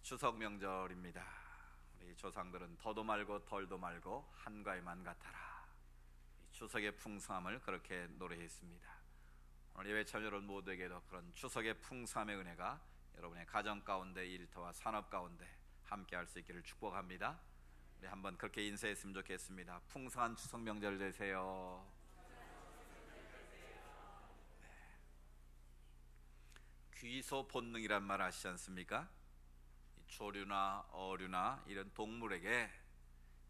추석 명절입니다. 우리 조상들은 더도 말고 덜도 말고 한가위만 같아라. 추석의 풍성함을 그렇게 노래했습니다. 오늘 예배 참여 여러분 모두에게도 그런 추석의 풍성함의 은혜가 여러분의 가정 가운데, 일터와 산업 가운데 함께 할 수 있기를 축복합니다. 우리 한번 그렇게 인사했으면 좋겠습니다. 풍성한 추석 명절 되세요. 귀소 본능이란 말 아시지 않습니까? 조류나 어류나 이런 동물에게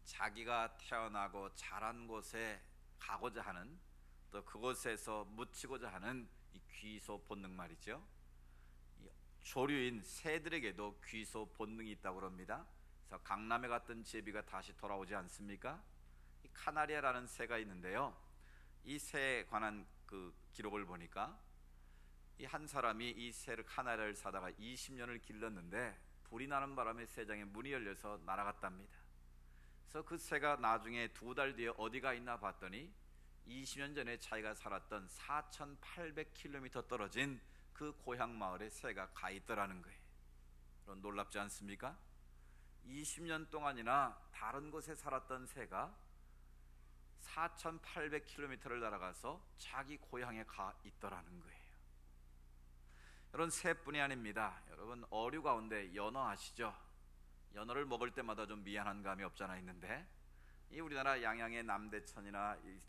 자기가 태어나고 자란 곳에 가고자 하는, 또 그곳에서 묻히고자 하는 이 귀소 본능 말이죠. 이 조류인 새들에게도 귀소 본능이 있다고 합니다. 그래서 강남에 갔던 제비가 다시 돌아오지 않습니까? 이 카나리아라는 새가 있는데요, 이 새에 관한 그 기록을 보니까 이 한 사람이 이 새를 카나리아를 사다가 20년을 길렀는데 불이 나는 바람에 새장에 문이 열려서 날아갔답니다. 그래서 그 새가 나중에 2달 뒤에 어디가 있나 봤더니 20년 전에 자기가 살았던 4,800km 떨어진 그 고향 마을에 새가 가 있더라는 거예요. 그럼 놀랍지 않습니까? 20년 동안이나 다른 곳에 살았던 새가 4,800km를 날아가서 자기 고향에 가 있더라는 거예요. 여러분, 새뿐이 아닙니다. 여러분, 어류 가운데 연어 아시죠? 연어를 먹을 때마다 좀 미안한 감이 없잖아 있는데, 이 우리나라 양양의 남대천이나 이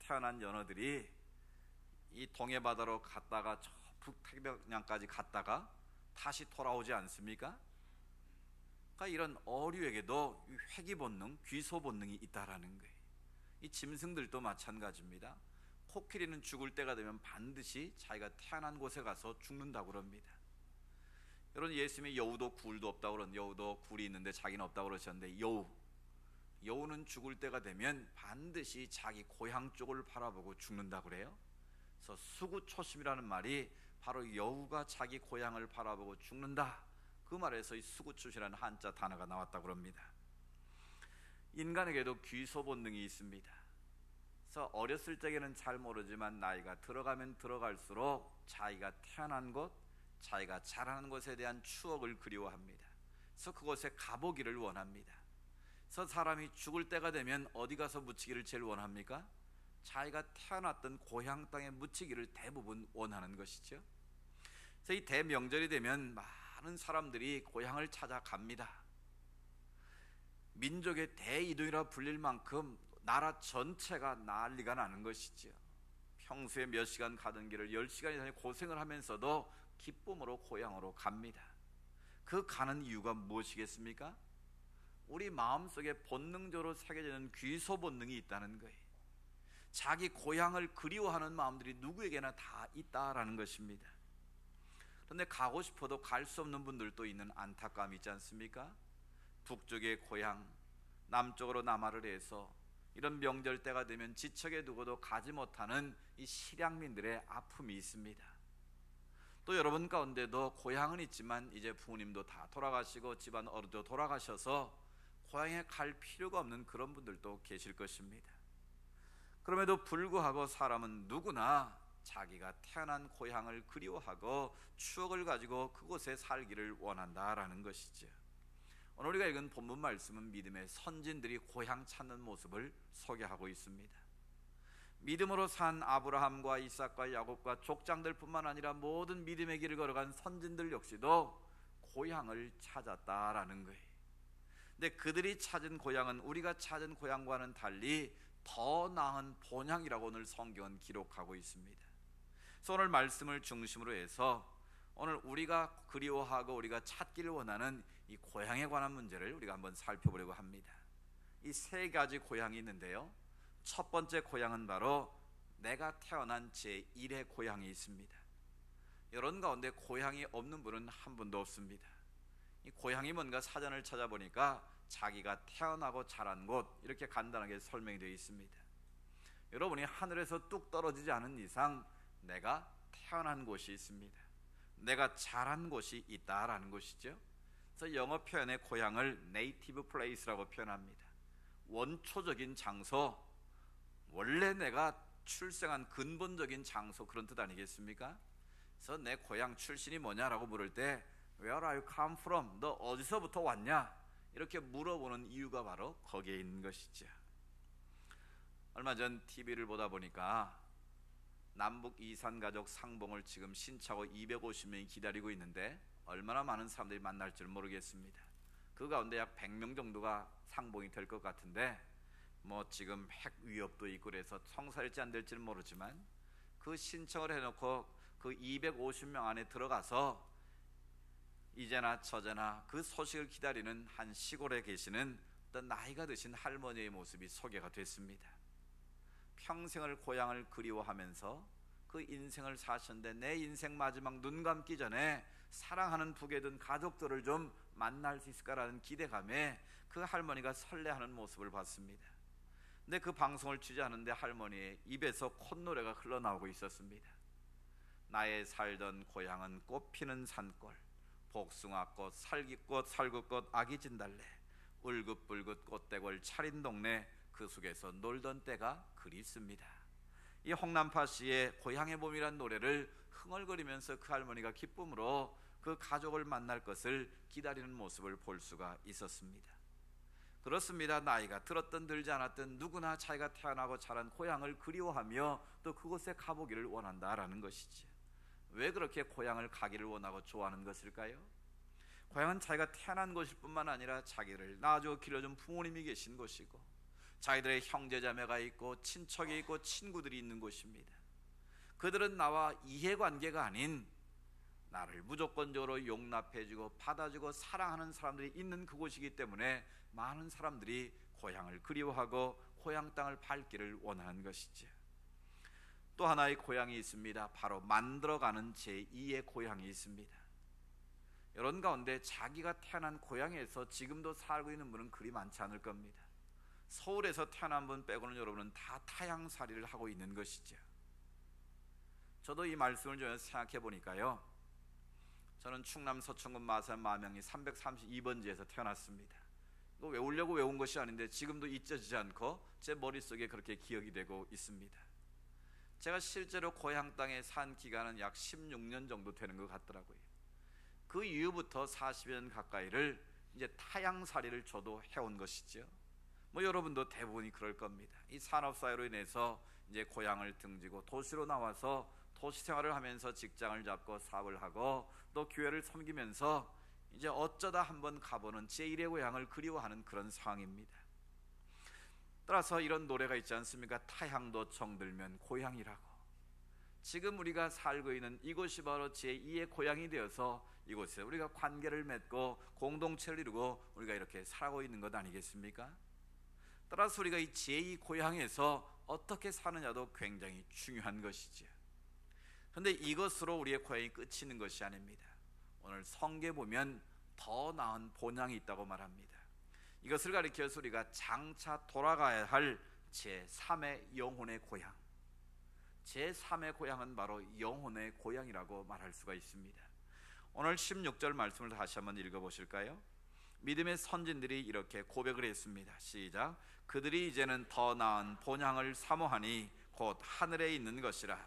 태어난 연어들이 이 동해바다로 갔다가 저 북태평양까지 갔다가 다시 돌아오지 않습니까? 그러니까 이런 어류에게도 회귀 본능, 귀소 본능이 있다라는 거예요. 이 짐승들도 마찬가지입니다. 코끼리는 죽을 때가 되면 반드시 자기가 태어난 곳에 가서 죽는다고 그럽니다. 여러분, 예수님이 여우도 굴도 없다고 그러는, 여우도 굴이 있는데 자기는 없다고 그러셨는데, 여우는 죽을 때가 되면 반드시 자기 고향 쪽을 바라보고 죽는다고 그래요. 그래서 수구초심이라는 말이 바로 여우가 자기 고향을 바라보고 죽는다, 그 말에서 이 수구초심이라는 한자 단어가 나왔다고 합니다. 인간에게도 귀소 본능이 있습니다. 그래서 어렸을 적에는 잘 모르지만 나이가 들어가면 들어갈수록 자기가 태어난 곳, 자기가 자라는 곳에 대한 추억을 그리워합니다. 그래서 그곳에 가보기를 원합니다. 그래서 사람이 죽을 때가 되면 어디 가서 묻히기를 제일 원합니까? 자기가 태어났던 고향 땅에 묻히기를 대부분 원하는 것이죠. 그래서 이 대명절이 되면 많은 사람들이 고향을 찾아갑니다. 민족의 대이동이라 불릴 만큼 나라 전체가 난리가 나는 것이죠. 평소에 몇 시간 가던 길을 10시간 이상의 고생을 하면서도 기쁨으로 고향으로 갑니다. 그 가는 이유가 무엇이겠습니까? 우리 마음속에 본능적으로 새겨지는 귀소 본능이 있다는 거예요. 자기 고향을 그리워하는 마음들이 누구에게나 다 있다라는 것입니다. 그런데 가고 싶어도 갈 수 없는 분들도 있는 안타까움이 있지 않습니까? 북쪽의 고향, 남쪽으로 남하를 해서 이런 명절 때가 되면 지척에 두고도 가지 못하는 이 실향민들의 아픔이 있습니다. 또 여러분 가운데도 고향은 있지만 이제 부모님도 다 돌아가시고 집안 어른도 돌아가셔서 고향에 갈 필요가 없는 그런 분들도 계실 것입니다. 그럼에도 불구하고 사람은 누구나 자기가 태어난 고향을 그리워하고 추억을 가지고 그곳에 살기를 원한다라는 것이죠. 오늘 우리가 읽은 본문 말씀은 믿음의 선진들이 고향 찾는 모습을 소개하고 있습니다. 믿음으로 산 아브라함과 이삭과 야곱과 족장들뿐만 아니라 모든 믿음의 길을 걸어간 선진들 역시도 고향을 찾았다라는 거예요. 근데 그들이 찾은 고향은 우리가 찾은 고향과는 달리 더 나은 본향이라고 오늘 성경은 기록하고 있습니다. 그래서 오늘 말씀을 중심으로 해서 오늘 우리가 그리워하고 우리가 찾기를 원하는 이 고향에 관한 문제를 우리가 한번 살펴보려고 합니다. 이 3가지 고향이 있는데요, 첫 번째 고향은 바로 내가 태어난 제1의 고향이 있습니다. 여러분 가운데 고향이 없는 분은 한 분도 없습니다. 이 고향이 뭔가 사전을 찾아보니까 자기가 태어나고 자란 곳, 이렇게 간단하게 설명이 되어 있습니다. 여러분이 하늘에서 뚝 떨어지지 않은 이상 내가 태어난 곳이 있습니다. 내가 자란 곳이 있다라는 것이죠. 그래서 영어 표현의 고향을 native place라고 표현합니다. 원초적인 장소, 원래 내가 출생한 근본적인 장소, 그런 뜻 아니겠습니까? 그래서 내 고향 출신이 뭐냐라고 물을 때 Where are you come from? 너 어디서부터 왔냐? 이렇게 물어보는 이유가 바로 거기에 있는 것이죠. 얼마 전 TV를 보다 보니까 남북 이산 가족 상봉을 지금 신청하고 250명이 기다리고 있는데 얼마나 많은 사람들이 만날 줄 모르겠습니다. 그 가운데 약 100명 정도가 상봉이 될 것 같은데 뭐 지금 핵 위협도 있고 그래서 성사될지 안 될지는 모르지만 그 신청을 해놓고 그 250명 안에 들어가서 이제나 저제나 그 소식을 기다리는 한 시골에 계시는 어떤 나이가 드신 할머니의 모습이 소개가 됐습니다. 평생을 고향을 그리워하면서 그 인생을 사셨는데 내 인생 마지막 눈 감기 전에 사랑하는 북에 든 가족들을 좀 만날 수 있을까라는 기대감에 그 할머니가 설레하는 모습을 봤습니다. 근데 그 방송을 취재하는데 할머니의 입에서 콧노래가 흘러나오고 있었습니다. 나의 살던 고향은 꽃피는 산골, 복숭아꽃, 살기꽃, 살구꽃, 아기 진달래, 울긋불긋 꽃대골 차린 동네, 그 속에서 놀던 때가 그립습니다. 이 홍남파 씨의 고향의 봄이란 노래를 흥얼거리면서 그 할머니가 기쁨으로 그 가족을 만날 것을 기다리는 모습을 볼 수가 있었습니다. 그렇습니다. 나이가 들었든 들지 않았든 누구나 자기가 태어나고 자란 고향을 그리워하며 또 그곳에 가보기를 원한다라는 것이지. 왜 그렇게 고향을 가기를 원하고 좋아하는 것일까요? 고향은 자기가 태어난 곳일 뿐만 아니라 자기를 낳아주고 길러준 부모님이 계신 곳이고 자기들의 형제자매가 있고 친척이 있고 친구들이 있는 곳입니다. 그들은 나와 이해관계가 아닌 나를 무조건적으로 용납해주고 받아주고 사랑하는 사람들이 있는 그곳이기 때문에 많은 사람들이 고향을 그리워하고 고향 땅을 밟기를 원하는 것이죠. 또 하나의 고향이 있습니다. 바로 만들어가는 제2의 고향이 있습니다. 이런 가운데 자기가 태어난 고향에서 지금도 살고 있는 분은 그리 많지 않을 겁니다. 서울에서 태어난 분 빼고는 여러분은 다 타향살이를 하고 있는 것이죠. 저도 이 말씀을 좀 생각해 보니까요, 저는 충남 서천군 마산 마명리 332번지에서 태어났습니다. 이거 외우려고 외운 것이 아닌데 지금도 잊혀지지 않고 제 머릿속에 그렇게 기억이 되고 있습니다. 제가 실제로 고향 땅에 산 기간은 약 16년 정도 되는 것 같더라고요. 그 이후부터 40년 가까이를 이제 타향살이를 저도 해온 것이죠. 뭐 여러분도 대부분이 그럴 겁니다. 이 산업사회로 인해서 이제 고향을 등지고 도시로 나와서 도시 생활을 하면서 직장을 잡고 사업을 하고 또 교회를 섬기면서 이제 어쩌다 한번 가보는 제1의 고향을 그리워하는 그런 상황입니다. 따라서 이런 노래가 있지 않습니까? 타향도 정들면 고향이라고. 지금 우리가 살고 있는 이곳이 바로 제2의 고향이 되어서 이곳에 우리가 관계를 맺고 공동체를 이루고 우리가 이렇게 살아가고 있는 것 아니겠습니까? 따라서 우리가 이 제2 고향에서 어떻게 사느냐도 굉장히 중요한 것이죠. 그런데 이것으로 우리의 고향이 끝이 있는 것이 아닙니다. 오늘 성경에 보면 더 나은 본향이 있다고 말합니다. 이것을 가리켜서 우리가 장차 돌아가야 할 제3의 영혼의 고향, 제3의 고향은 바로 영혼의 고향이라고 말할 수가 있습니다. 오늘 16절 말씀을 다시 한번 읽어보실까요? 믿음의 선진들이 이렇게 고백을 했습니다. 시작. 그들이 이제는 더 나은 본향을 사모하니 곧 하늘에 있는 것이라.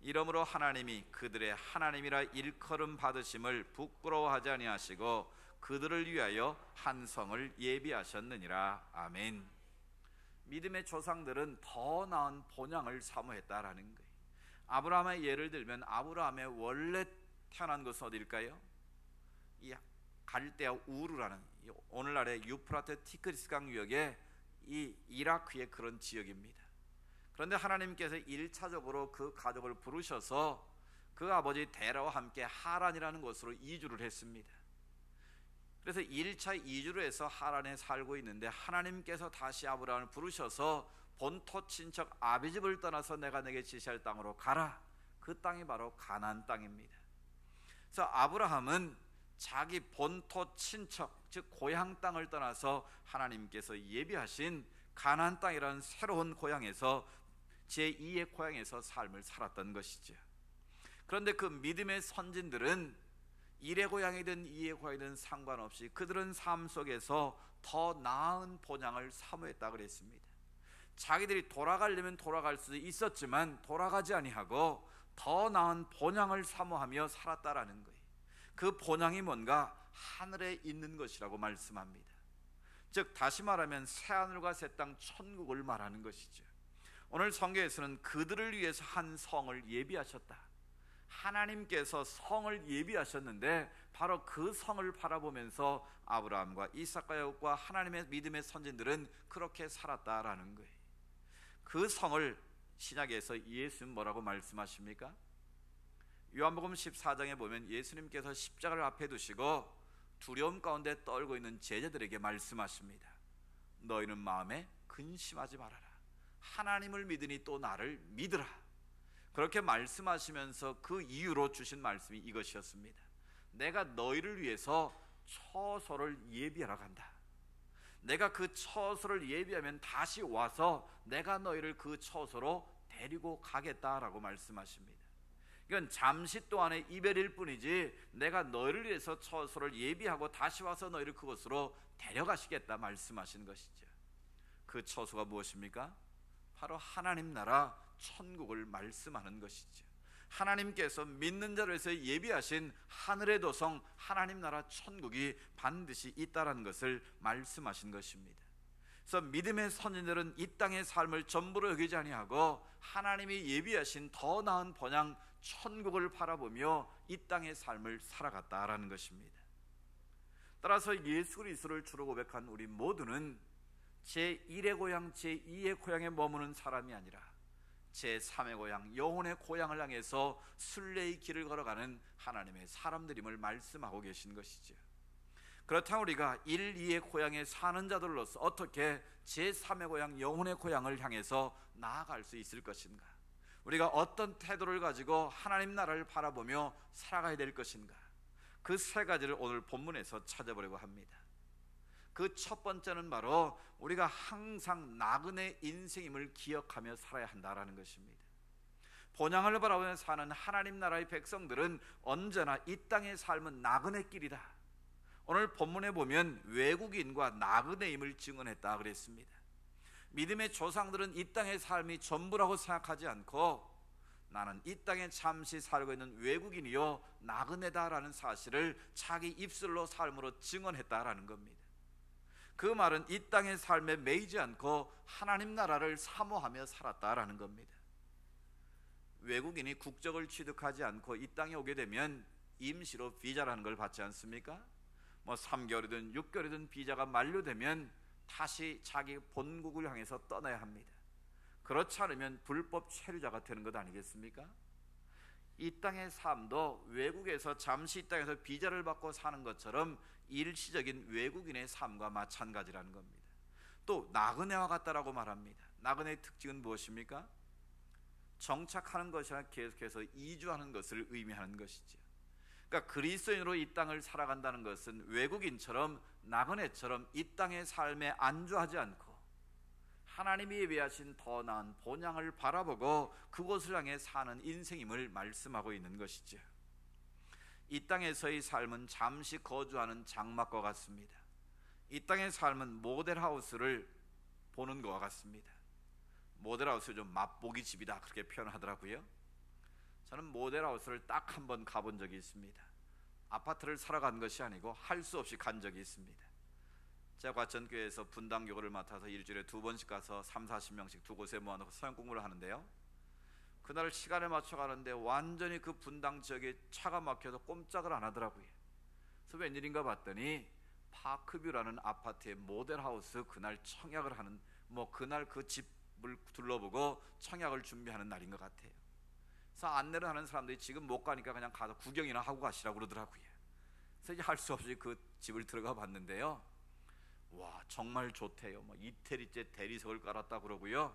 이러므로 하나님이 그들의 하나님이라 일컬음 받으심을 부끄러워하지 아니하시고 그들을 위하여 한 성을 예비하셨느니라. 아멘. 믿음의 조상들은 더 나은 본향을 사모했다라는 거예요. 아브라함의 예를 들면 아브라함의 원래 태어난 것은 어디일까요? 이 갈대아 우르라는 오늘날의 유프라테 티그리스 강 유역의 이 이라크의 그런 지역입니다. 그런데 하나님께서 1차적으로 그 가족을 부르셔서 그 아버지 데라와 함께 하란이라는 곳으로 이주를 했습니다. 그래서 1차 이주를 해서 하란에 살고 있는데 하나님께서 다시 아브라함을 부르셔서 본토 친척 아비집을 떠나서 내가 내게 지시할 땅으로 가라. 그 땅이 바로 가나안 땅입니다. 그래서 아브라함은 자기 본토 친척 즉 고향 땅을 떠나서 하나님께서 예비하신 가나안 땅이라는 새로운 고향에서 제2의 고향에서 삶을 살았던 것이죠. 그런데 그 믿음의 선진들은 1의 고향이든 2의 고향이든 상관없이 그들은 삶 속에서 더 나은 본향을 사모했다 그랬습니다. 자기들이 돌아가려면 돌아갈 수 있었지만 돌아가지 아니하고 더 나은 본향을 사모하며 살았다라는 거예요. 그 본향이 뭔가 하늘에 있는 것이라고 말씀합니다. 즉 다시 말하면 새하늘과 새 땅 천국을 말하는 것이죠. 오늘 성경에서는 그들을 위해서 한 성을 예비하셨다. 하나님께서 성을 예비하셨는데 바로 그 성을 바라보면서 아브라함과 이삭과 야곱과 하나님의 믿음의 선진들은 그렇게 살았다라는 거예요. 그 성을 신약에서 예수님 뭐라고 말씀하십니까? 요한복음 14장에 보면 예수님께서 십자가를 앞에 두시고 두려움 가운데 떨고 있는 제자들에게 말씀하십니다. 너희는 마음에 근심하지 말아라. 하나님을 믿으니 또 나를 믿으라. 그렇게 말씀하시면서 그 이유로 주신 말씀이 이것이었습니다. 내가 너희를 위해서 처소를 예비하러 간다. 내가 그 처소를 예비하면 다시 와서 내가 너희를 그 처소로 데리고 가겠다라고 말씀하십니다. 이건 잠시 동안의 이별일 뿐이지 내가 너희를 위해서 처소를 예비하고 다시 와서 너희를 그곳으로 데려가시겠다 말씀하신 것이죠. 그 처소가 무엇입니까? 바로 하나님 나라 천국을 말씀하는 것이죠. 하나님께서 믿는 자를 위해서 예비하신 하늘의 도성 하나님 나라 천국이 반드시 있다라는 것을 말씀하신 것입니다. 그래서 믿음의 선진들은 이 땅의 삶을 전부로 여기지 아니하고 하나님이 예비하신 더 나은 번향 천국을 바라보며 이 땅의 삶을 살아갔다라는 것입니다. 따라서 예수 그리스도를 주로 고백한 우리 모두는 제1의 고향, 제2의 고향에 머무는 사람이 아니라 제3의 고향, 영혼의 고향을 향해서 순례의 길을 걸어가는 하나님의 사람들임을 말씀하고 계신 것이죠. 그렇다면 우리가 1, 2의 고향에 사는 자들로서 어떻게 제3의 고향, 영혼의 고향을 향해서 나아갈 수 있을 것인가? 우리가 어떤 태도를 가지고 하나님 나라를 바라보며 살아가야 될 것인가? 그 세 가지를 오늘 본문에서 찾아보려고 합니다. 그 첫 번째는 바로 우리가 항상 나그네 인생임을 기억하며 살아야 한다라는 것입니다. 본향을 바라보며 사는 하나님 나라의 백성들은 언제나 이 땅의 삶은 나그네 길이다. 오늘 본문에 보면 외국인과 나그네임을 증언했다 그랬습니다. 믿음의 조상들은 이 땅의 삶이 전부라고 생각하지 않고 나는 이 땅에 잠시 살고 있는 외국인이요 나그네다라는 사실을 자기 입술로 삶으로 증언했다라는 겁니다. 그 말은 이 땅의 삶에 매이지 않고 하나님 나라를 사모하며 살았다라는 겁니다. 외국인이 국적을 취득하지 않고 이 땅에 오게 되면 임시로 비자라는 걸 받지 않습니까? 3개월이든 6개월이든 비자가 만료되면 다시 자기 본국을 향해서 떠나야 합니다. 그렇지 않으면 불법 체류자가 되는 것 아니겠습니까? 이 땅의 삶도 외국에서 잠시 이 땅에서 비자를 받고 사는 것처럼 일시적인 외국인의 삶과 마찬가지라는 겁니다. 또 나그네와 같다라고 말합니다. 나그네의 특징은 무엇입니까? 정착하는 것이 아니라 계속해서 이주하는 것을 의미하는 것이죠. 그러니까 그리스도인으로 이 땅을 살아간다는 것은 외국인처럼 나그네처럼 이 땅의 삶에 안주하지 않고 하나님이 예비하신 더 나은 본향을 바라보고 그곳을 향해 사는 인생임을 말씀하고 있는 것이죠. 이 땅에서의 삶은 잠시 거주하는 장막과 같습니다. 이 땅의 삶은 모델하우스를 보는 것과 같습니다. 모델하우스 좀 맛보기 집이다 그렇게 표현하더라고요. 저는 모델하우스를 딱 한 번 가본 적이 있습니다. 아파트를 사러 간 것이 아니고 할 수 없이 간 적이 있습니다. 제가 과천교회에서 분당교구를 맡아서 일주일에 2번씩 가서 3, 40명씩 두 곳에 모아놓고 서양 공부를 하는데요, 그날 시간에 맞춰 가는데 완전히 그 분당 지역에 차가 막혀서 꼼짝을 안 하더라고요. 그래서 웬일인가 봤더니 파크뷰라는 아파트의 모델하우스 그날 청약을 하는, 그날 그 집을 둘러보고 청약을 준비하는 날인 것 같아요. 그래서 안내를 하는 사람들이 지금 못 가니까 그냥 가서 구경이나 하고 가시라고 그러더라고요. 그래서 이제 할 수 없이 그 집을 들어가 봤는데요, 와 정말 좋대요. 이태리째 대리석을 깔았다 그러고요.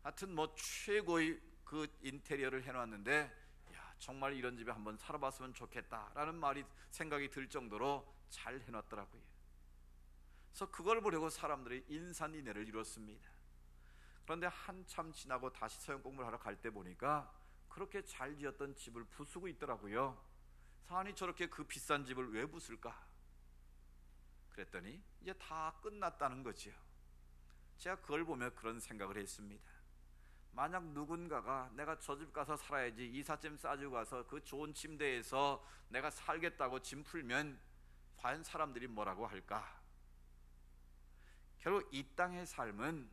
하여튼 최고의 그 인테리어를 해놨는데, 야 정말 이런 집에 한번 살아봤으면 좋겠다라는 생각이 들 정도로 잘 해놨더라고요. 그래서 그걸 보려고 사람들이 인산인해를 이뤘습니다. 그런데 한참 지나고 다시 서영 공부를 하러 갈 때 보니까 그렇게 잘 지었던 집을 부수고 있더라고요. 아니 저렇게 그 비싼 집을 왜 부술까? 그랬더니 이제 다 끝났다는 거지요. 제가 그걸 보며 그런 생각을 했습니다. 만약 누군가가 내가 저 집 가서 살아야지, 이삿짐 싸주고 가서 그 좋은 침대에서 내가 살겠다고 짐 풀면 과연 사람들이 뭐라고 할까? 결국 이 땅의 삶은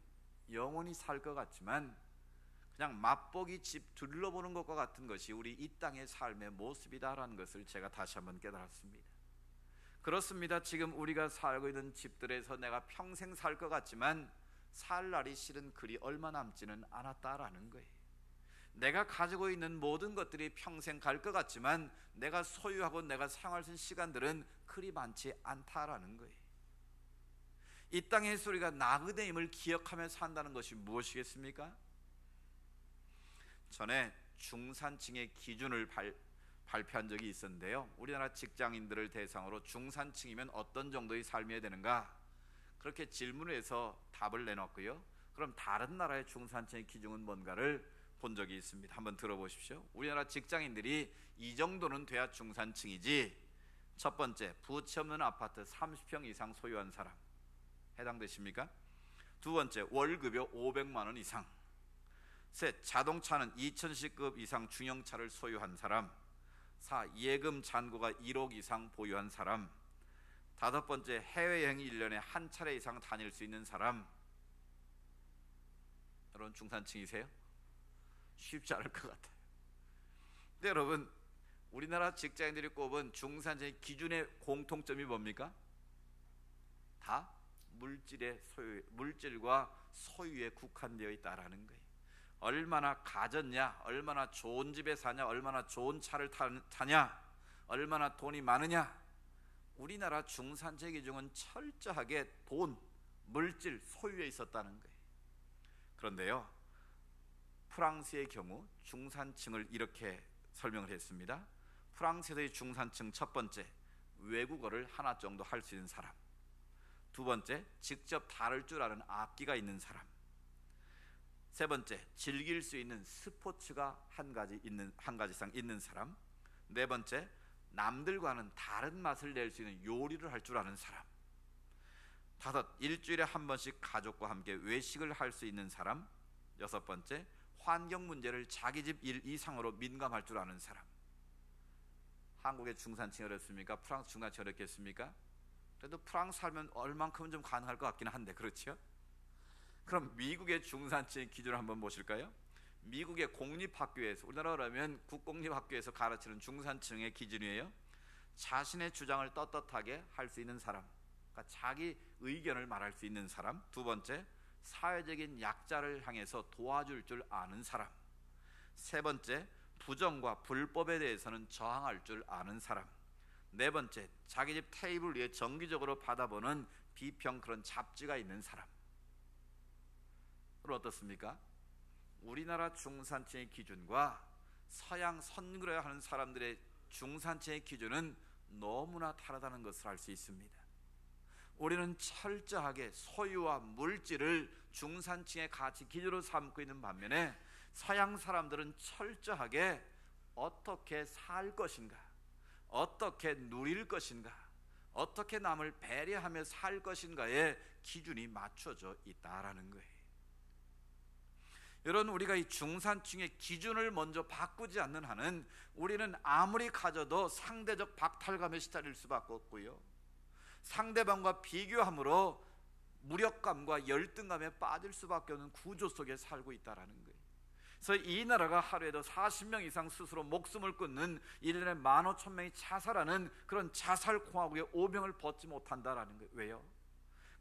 영원히 살 것 같지만 그냥 맛보기 집 둘러보는 것과 같은 것이 우리 이 땅의 삶의 모습이다라는 것을 제가 다시 한번 깨달았습니다. 그렇습니다. 지금 우리가 살고 있는 집들에서 내가 평생 살 것 같지만 살 날이 실은 그리 얼마 남지는 않았다라는 거예요. 내가 가지고 있는 모든 것들이 평생 갈 것 같지만 내가 소유하고 내가 사용할 수 있는 시간들은 그리 많지 않다라는 거예요. 이 땅에서 우리가 나그네임을 기억하며 산다는 것이 무엇이겠습니까? 전에 중산층의 기준을 발표한 적이 있었는데요, 우리나라 직장인들을 대상으로 중산층이면 어떤 정도의 삶이어야 되는가, 그렇게 질문을 해서 답을 내놨고요. 그럼 다른 나라의 중산층의 기준은 뭔가를 본 적이 있습니다. 한번 들어보십시오. 우리나라 직장인들이 이 정도는 돼야 중산층이지. 첫 번째, 부채 없는 아파트 30평 이상 소유한 사람, 해당되십니까? 두 번째, 월급이 500만 원 이상. 셋, 자동차는 2000cc 이상 중형차를 소유한 사람. 4, 예금 잔고가 1억 이상 보유한 사람. 다섯 번째, 해외여행 1년에 한 차례 이상 다닐 수 있는 사람. 여러분 중산층이세요? 쉽지 않을 것 같아요. 근데 여러분, 우리나라 직장인들이 꼽은 중산층의 기준의 공통점이 뭡니까? 다 물질과 소유에 국한되어 있다라는 거예요. 얼마나 가졌냐, 얼마나 좋은 집에 사냐, 얼마나 좋은 차를 타냐, 얼마나 돈이 많으냐. 우리나라 중산층의 기준은 철저하게 돈, 물질, 소유에 있었다는 거예요. 그런데요, 프랑스의 경우 중산층을 이렇게 설명을 했습니다. 프랑스에서의 중산층, 첫 번째, 외국어를 하나 정도 할 수 있는 사람. 두 번째, 직접 다룰 줄 아는 악기가 있는 사람. 세 번째, 즐길 수 있는 스포츠가 한 가지 이상 있는 사람. 네 번째, 남들과는 다른 맛을 낼 수 있는 요리를 할 줄 아는 사람. 다섯, 일주일에 한 번씩 가족과 함께 외식을 할 수 있는 사람. 여섯 번째, 환경 문제를 자기 집 일 이상으로 민감할 줄 아는 사람. 한국의 중산층이 어렵습니까? 프랑스 중산층이 어렵겠습니까? 그래도 프랑스 살면 얼만큼은 좀 가능할 것 같기는 한데, 그렇죠? 그럼 미국의 중산층의 기준을 한번 보실까요? 미국의 공립학교에서, 우리나라로 하면 국공립학교에서 가르치는 중산층의 기준이에요. 자신의 주장을 떳떳하게 할 수 있는 사람, 그러니까 자기 의견을 말할 수 있는 사람. 두 번째, 사회적인 약자를 향해서 도와줄 줄 아는 사람. 세 번째, 부정과 불법에 대해서는 저항할 줄 아는 사람. 네 번째, 자기 집 테이블 위에 정기적으로 받아보는 비평, 그런 잡지가 있는 사람. 그럼 어떻습니까? 우리나라 중산층의 기준과 서양 선그레하는 사람들의 중산층의 기준은 너무나 다르다는 것을 알 수 있습니다. 우리는 철저하게 소유와 물질을 중산층의 가치 기준으로 삼고 있는 반면에 서양 사람들은 철저하게 어떻게 살 것인가, 어떻게 누릴 것인가, 어떻게 남을 배려하며 살 것인가에 기준이 맞춰져 있다라는 거예요. 여러분, 우리가 이 중산층의 기준을 먼저 바꾸지 않는 한은 우리는 아무리 가져도 상대적 박탈감에 시달릴 수밖에 없고요, 상대방과 비교함으로 무력감과 열등감에 빠질 수밖에 없는 구조 속에 살고 있다는 거예요. 그래서 이 나라가 하루에도 40명 이상 스스로 목숨을 끊는, 1년에 15,000명이 자살하는 그런 자살공화국의 오명을 벗지 못한다는 거예요. 왜요?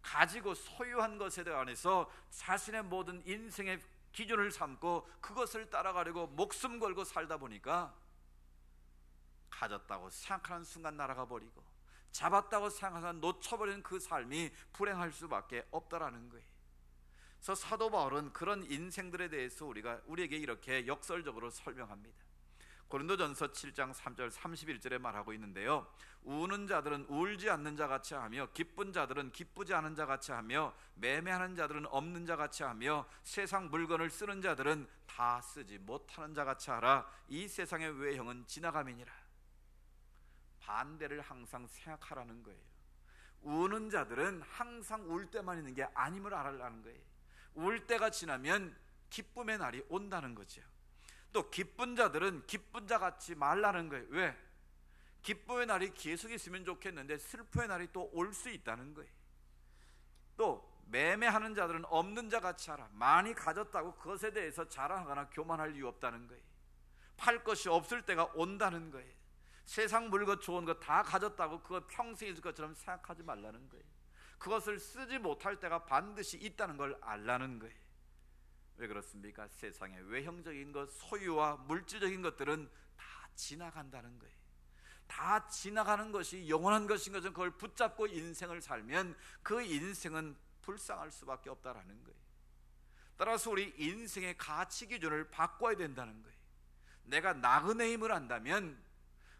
가지고 소유한 것에 대해서 자신의 모든 인생의 기준을 삼고 그것을 따라가려고 목숨 걸고 살다 보니까 가졌다고 생각하는 순간 날아가 버리고, 잡았다고 생각하는 놓쳐버리는 그 삶이 불행할 수밖에 없다라는 거예요. 그래서 사도 바울은 그런 인생들에 대해서 우리에게 이렇게 역설적으로 설명합니다. 고린도전서 7장 3절 31절에 말하고 있는데요, 우는 자들은 울지 않는 자 같이 하며, 기쁜 자들은 기쁘지 않은 자 같이 하며, 매매하는 자들은 없는 자 같이 하며, 세상 물건을 쓰는 자들은 다 쓰지 못하는 자 같이 하라. 이 세상의 외형은 지나감이니라. 반대를 항상 생각하라는 거예요. 우는 자들은 항상 울 때만 있는 게 아님을 알아라는 거예요. 울 때가 지나면 기쁨의 날이 온다는 거죠. 또 기쁜 자들은 기쁜 자 같지 말라는 거예요. 왜? 기쁨의 날이 계속 있으면 좋겠는데 슬픔의 날이 또 올 수 있다는 거예요. 또 매매하는 자들은 없는 자 같이 하라. 많이 가졌다고 그것에 대해서 자랑하거나 교만할 이유 없다는 거예요. 팔 것이 없을 때가 온다는 거예요. 세상 물것 좋은 거 다 가졌다고 그거 평생 있을 것처럼 생각하지 말라는 거예요. 그것을 쓰지 못할 때가 반드시 있다는 걸 알라는 거예요. 왜 그렇습니까? 세상의 외형적인 것, 소유와 물질적인 것들은 다 지나간다는 거예요. 다 지나가는 것이 영원한 것인 것은 그걸 붙잡고 인생을 살면 그 인생은 불쌍할 수밖에 없다라는 거예요. 따라서 우리 인생의 가치 기준을 바꿔야 된다는 거예요. 내가 나그네 힘을 안다면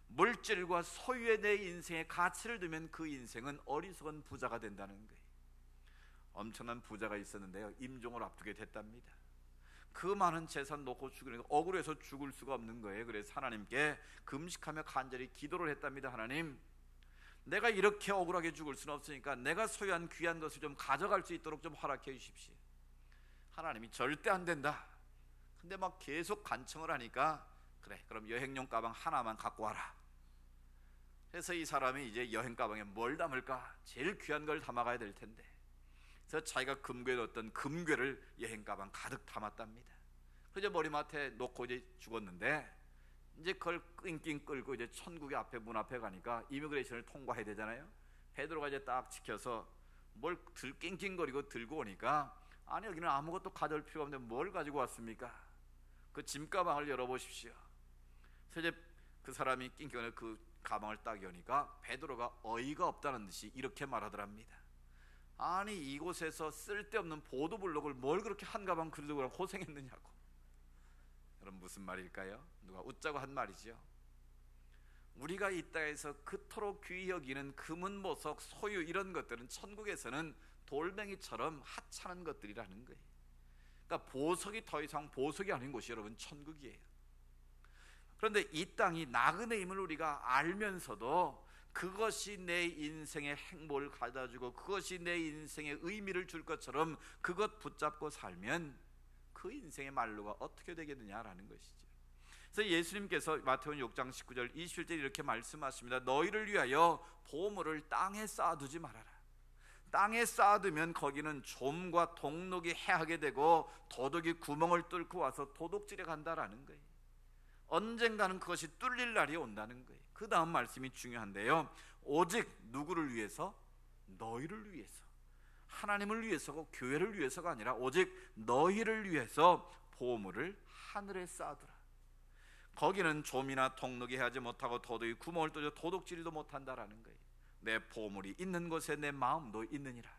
물질과 소유에 내 인생의 가치를 두면 그 인생은 어리석은 부자가 된다는 거예요. 엄청난 부자가 있었는데요, 임종을 앞두게 됐답니다. 그 많은 재산 놓고 죽으니까 억울해서 죽을 수가 없는 거예요. 그래서 하나님께 금식하며 간절히 기도를 했답니다. 하나님, 내가 이렇게 억울하게 죽을 수는 없으니까 내가 소유한 귀한 것을 좀 가져갈 수 있도록 좀 허락해 주십시오. 하나님이 절대 안 된다. 근데 막 계속 간청을 하니까 그래, 그럼 여행용 가방 하나만 갖고 와라. 그래서 이 사람이 이제 여행 가방에 뭘 담을까? 제일 귀한 걸 담아가야 될 텐데, 그래서 자기가 금괴에 넣었던 금괴를 여행 가방 가득 담았답니다. 그저 머리맡에 놓고 이제 죽었는데, 이제 그걸 낑낑 끌고 이제 천국의 앞에 문 앞에 가니까 이미그레이션을 통과해야 되잖아요. 베드로가 이제 딱 지켜서 뭘 낑낑거리고 들고 오니까, 아니 여기는 아무것도 가져올 필요가 없는데 뭘 가지고 왔습니까? 그 짐가방을 열어보십시오. 그래서 이제 그 사람이 낑낑거리는 그 가방을 딱 여니까 베드로가 어이가 없다는 듯이 이렇게 말하더랍니다. 아니 이곳에서 쓸데없는 보도블록을 뭘 그렇게 한 가방 들고 고생했느냐고. 여러분 무슨 말일까요? 누가 웃자고 한 말이죠. 우리가 이 땅에서 그토록 귀히 여기는 금은 보석, 소유 이런 것들은 천국에서는 돌멩이처럼 하찮은 것들이라는 거예요. 그러니까 보석이 더 이상 보석이 아닌 곳이 여러분 천국이에요. 그런데 이 땅이 나그네임을 우리가 알면서도 그것이 내 인생의 행복을 가져다주고 그것이 내 인생의 의미를 줄 것처럼 그것 붙잡고 살면 그 인생의 말로가 어떻게 되겠느냐라는 것이죠. 그래서 예수님께서 마태복음 6장 19절 20절 이렇게 말씀하십니다. 너희를 위하여 보물을 땅에 쌓아두지 말아라. 땅에 쌓아두면 거기는 좀과 동록이 해하게 되고 도둑이 구멍을 뚫고 와서 도둑질해 간다라는 거예요. 언젠가는 그것이 뚫릴 날이 온다는 거예요. 그 다음 말씀이 중요한데요, 오직 누구를 위해서? 너희를 위해서. 하나님을 위해서고 교회를 위해서가 아니라 오직 너희를 위해서 보물을 하늘에 쌓아두라. 거기는 좀이나 동록이 하지 못하고 도둑이 구멍을 뚫어 도둑질도 못한다라는 거예요. 내 보물이 있는 곳에 내 마음도 있느니라.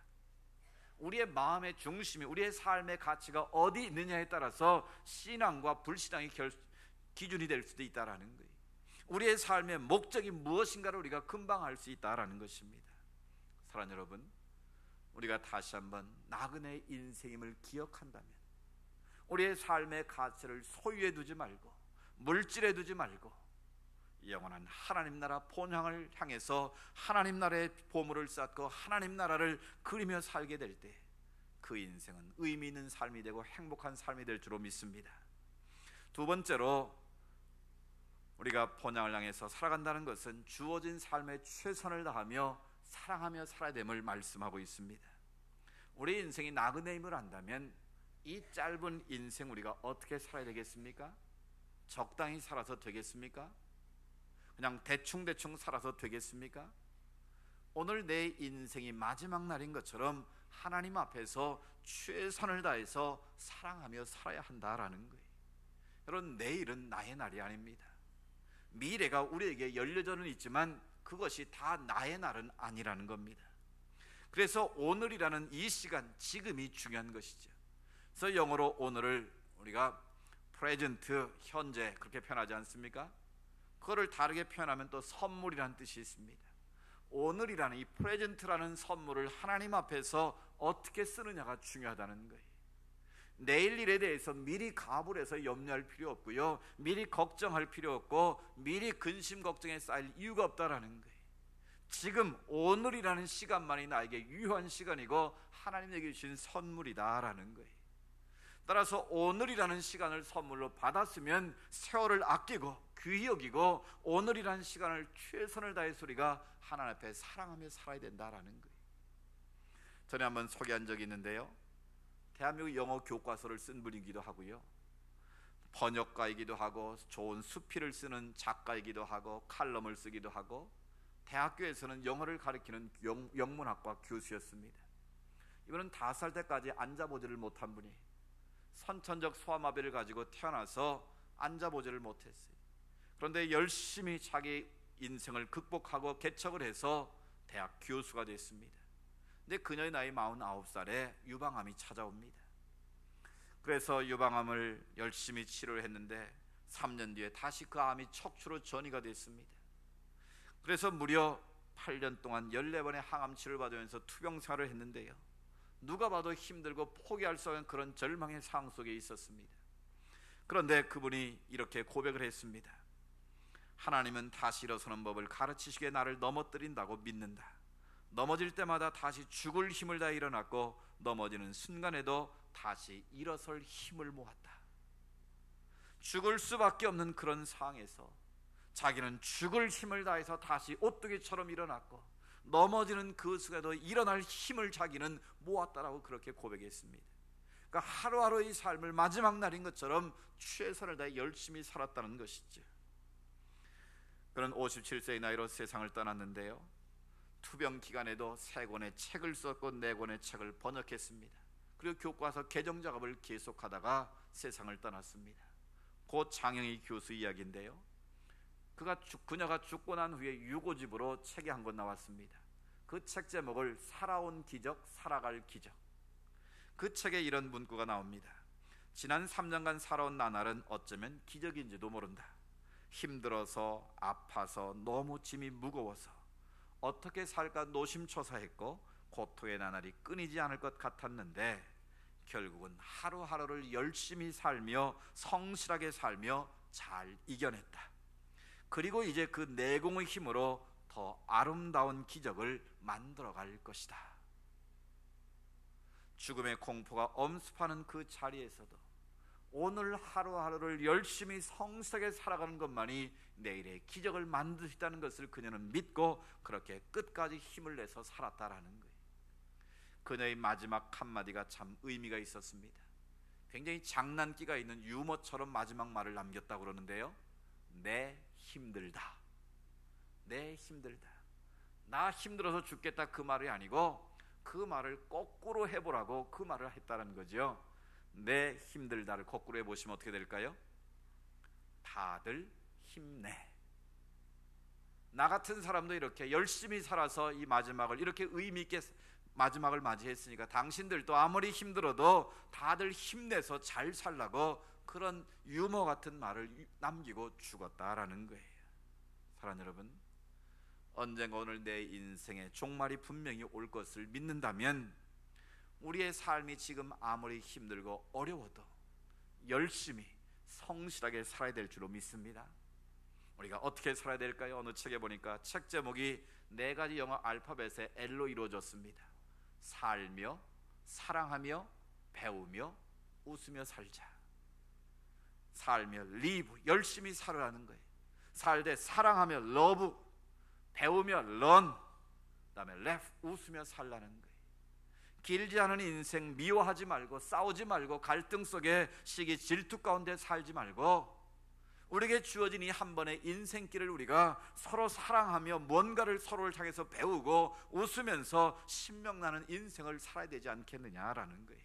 우리의 마음의 중심이, 우리의 삶의 가치가 어디 있느냐에 따라서 신앙과 불신앙이 기준이 될 수도 있다라는 거예요. 우리의 삶의 목적이 무엇인가를 우리가 금방 알 수 있다라는 것입니다. 사랑하는 여러분, 우리가 다시 한번 나그네의 인생임을 기억한다면 우리의 삶의 가치를 소유해 두지 말고 물질에 두지 말고 영원한 하나님 나라 본향을 향해서 하나님 나라의 보물을 쌓고 하나님 나라를 그리며 살게 될 때 그 인생은 의미 있는 삶이 되고 행복한 삶이 될 줄로 믿습니다. 두 번째로 우리가 본향을 향해서 살아간다는 것은 주어진 삶에 최선을 다하며 사랑하며 살아야 됨을 말씀하고 있습니다. 우리 인생이 나그네임을 안다면 이 짧은 인생 우리가 어떻게 살아야 되겠습니까? 적당히 살아서 되겠습니까? 그냥 대충대충 살아서 되겠습니까? 오늘 내 인생이 마지막 날인 것처럼 하나님 앞에서 최선을 다해서 사랑하며 살아야 한다라는 거예요. 여러분, 내일은 나의 날이 아닙니다. 미래가 우리에게 열려져는 있지만 그것이 다 나의 날은 아니라는 겁니다. 그래서 오늘이라는 이 시간, 지금이 중요한 것이죠. 그래서 영어로 오늘을 우리가 present, 현재 그렇게 표현하지 않습니까? 그거를 다르게 표현하면 또 선물이라는 뜻이 있습니다. 오늘이라는 이 present라는 선물을 하나님 앞에서 어떻게 쓰느냐가 중요하다는 거예요. 내일 일에 대해서 미리 가불해서 염려할 필요 없고요, 미리 걱정할 필요 없고 미리 근심 걱정에 쌓일 이유가 없다라는 거예요. 지금 오늘이라는 시간만이 나에게 유효한 시간이고 하나님에게 주신 선물이다라는 거예요. 따라서 오늘이라는 시간을 선물로 받았으면 세월을 아끼고 귀히 여기고 오늘이라는 시간을 최선을 다해서 우리가 하나님 앞에 사랑하며 살아야 된다라는 거예요. 전에 한번 소개한 적이 있는데요, 대한민국 영어 교과서를 쓴 분이기도 하고요, 번역가이기도 하고 좋은 수필을 쓰는 작가이기도 하고 칼럼을 쓰기도 하고 대학교에서는 영어를 가르치는 영문학과 교수였습니다. 이분은 5살 때까지 앉아보지를 못한 분이 선천적 소아마비를 가지고 태어나서 앉아보지를 못했어요. 그런데 열심히 자기 인생을 극복하고 개척을 해서 대학 교수가 됐습니다. 근데 그녀의 나이 49살에 유방암이 찾아옵니다. 그래서 유방암을 열심히 치료를 했는데 3년 뒤에 다시 그 암이 척추로 전이가 됐습니다. 그래서 무려 8년 동안 14번의 항암 치료를 받으면서 투병 생활을 했는데요, 누가 봐도 힘들고 포기할 수 없는 그런 절망의 상황 속에 있었습니다. 그런데 그분이 이렇게 고백을 했습니다. 하나님은 다시 일어서는 법을 가르치시기에 나를 넘어뜨린다고 믿는다. 넘어질 때마다 다시 죽을 힘을 다해 일어났고 넘어지는 순간에도 다시 일어설 힘을 모았다. 죽을 수밖에 없는 그런 상황에서 자기는 죽을 힘을 다해서 다시 오뚜기처럼 일어났고 넘어지는 그 순간에도 일어날 힘을 자기는 모았다라고 그렇게 고백했습니다. 그러니까 하루하루의 삶을 마지막 날인 것처럼 최선을 다해 열심히 살았다는 것이죠. 그는 57세의 나이로 세상을 떠났는데요, 투병 기간에도 3권의 책을 썼고 4권의 책을 번역했습니다. 그리고 교과서 개정 작업을 계속하다가 세상을 떠났습니다. 고 장영희 교수 이야기인데요, 그녀가 죽고 난 후에 유고집으로 책이 한 권 나왔습니다. 그 책 제목을 살아온 기적, 살아갈 기적. 그 책에 이런 문구가 나옵니다. 지난 3년간 살아온 나날은 어쩌면 기적인지도 모른다. 힘들어서, 아파서, 너무 짐이 무거워서 어떻게 살까 노심초사했고 고통의 나날이 끊이지 않을 것 같았는데 결국은 하루하루를 열심히 살며 성실하게 살며 잘 이겨냈다. 그리고 이제 그 내공의 힘으로 더 아름다운 기적을 만들어갈 것이다. 죽음의 공포가 엄습하는 그 자리에서도 오늘 하루하루를 열심히 성실하게 살아가는 것만이 내일의 기적을 만들 수 있다는 것을 그녀는 믿고 그렇게 끝까지 힘을 내서 살았다라는 거예요. 그녀의 마지막 한마디가 참 의미가 있었습니다. 굉장히 장난기가 있는 유머처럼 마지막 말을 남겼다고 그러는데요, 내 힘들다. 내 힘들다. 나 힘들어서 죽겠다 그 말이 아니고 그 말을 거꾸로 해보라고 그 말을 했다는 거죠. 내 힘들다를 거꾸로 해보시면 어떻게 될까요? 다들 힘내. 나 같은 사람도 이렇게 열심히 살아서 이 마지막을 이렇게 의미 있게 마지막을 맞이했으니까 당신들도 아무리 힘들어도 다들 힘내서 잘 살라고 그런 유머 같은 말을 남기고 죽었다라는 거예요. 사랑하는 여러분, 언젠가 오늘 내 인생의 종말이 분명히 올 것을 믿는다면 우리의 삶이 지금 아무리 힘들고 어려워도 열심히 성실하게 살아야 될 줄로 믿습니다. 우리가 어떻게 살아야 될까요? 어느 책에 보니까 책 제목이 4가지 영어 알파벳의 L로 이루어졌습니다. 살며, 사랑하며, 배우며, 웃으며 살자. 살며 live, 열심히 살으라는 거예요. 살되 사랑하며 love, 배우며 learn, 그다음에 laugh, 웃으며 살라는 거예요. 길지 않은 인생 미워하지 말고 싸우지 말고 갈등 속에 시기 질투 가운데 살지 말고 우리에게 주어진 이 한 번의 인생길을 우리가 서로 사랑하며 뭔가를 서로를 향해서 배우고 웃으면서 신명나는 인생을 살아야 되지 않겠느냐라는 거예요.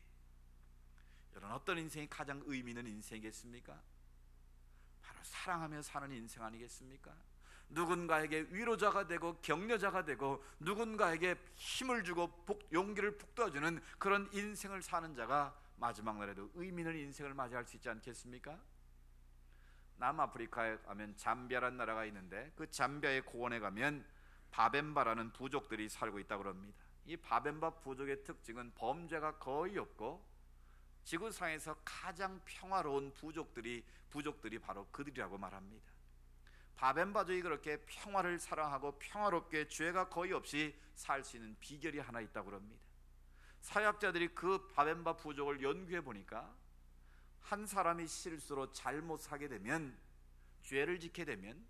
여러분, 어떤 인생이 가장 의미 있는 인생이겠습니까? 바로 사랑하며 사는 인생 아니겠습니까? 누군가에게 위로자가 되고 격려자가 되고 누군가에게 힘을 주고 용기를 북돋아주는 그런 인생을 사는 자가 마지막 날에도 의미 있는 인생을 맞이할 수 있지 않겠습니까? 남아프리카에 가면 잠비아라는 나라가 있는데 그 잠비아의 고원에 가면 바벤바라는 부족들이 살고 있다고 합니다. 이 바벤바 부족의 특징은 범죄가 거의 없고 지구상에서 가장 평화로운 부족들이 바로 그들이라고 말합니다. 바벤바족이 그렇게 평화를 사랑하고 평화롭게 죄가 거의 없이 살 수 있는 비결이 하나 있다고 합니다. 사회학자들이 그 바벤바 부족을 연구해 보니까 한 사람이 실수로 잘못 사게 되면, 죄를 짓게 되면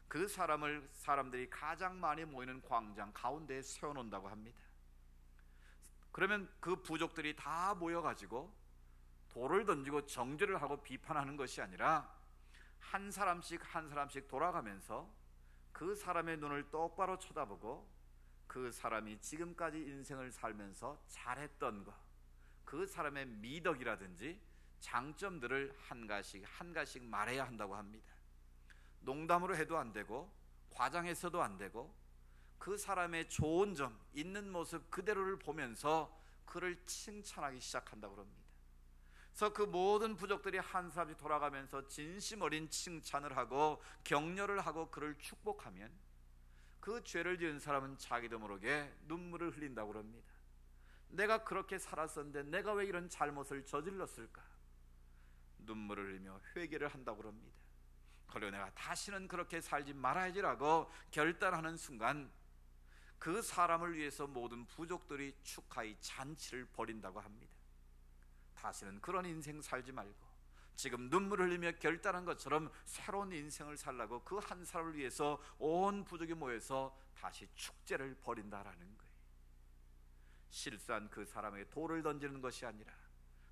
그 사람을 사람들이 가장 많이 모이는 광장 가운데에 세워놓는다고 합니다. 그러면 그 부족들이 다 모여가지고 돌을 던지고 정죄를 하고 비판하는 것이 아니라 한 사람씩 한 사람씩 돌아가면서 그 사람의 눈을 똑바로 쳐다보고 그 사람이 지금까지 인생을 살면서 잘했던 것, 그 사람의 미덕이라든지 장점들을 한 가지씩 말해야 한다고 합니다. 농담으로 해도 안 되고 과장해서도 안 되고 그 사람의 좋은 점, 있는 모습 그대로를 보면서 그를 칭찬하기 시작한다고 합니다. 그래서 그 모든 부족들이 한 사람씩 돌아가면서 진심 어린 칭찬을 하고 격려를 하고 그를 축복하면 그 죄를 지은 사람은 자기도 모르게 눈물을 흘린다고 합니다. 내가 그렇게 살았었는데 내가 왜 이런 잘못을 저질렀을까? 눈물을 흘리며 회개를 한다고 합니다. 그리고 내가 다시는 그렇게 살지 말아야지라고 결단하는 순간 그 사람을 위해서 모든 부족들이 축하의 잔치를 벌인다고 합니다. 다시는 그런 인생 살지 말고 지금 눈물을 흘리며 결단한 것처럼 새로운 인생을 살라고 그 한 사람을 위해서 온 부족이 모여서 다시 축제를 벌인다라는 거예요. 실수한 그 사람에게 돌을 던지는 것이 아니라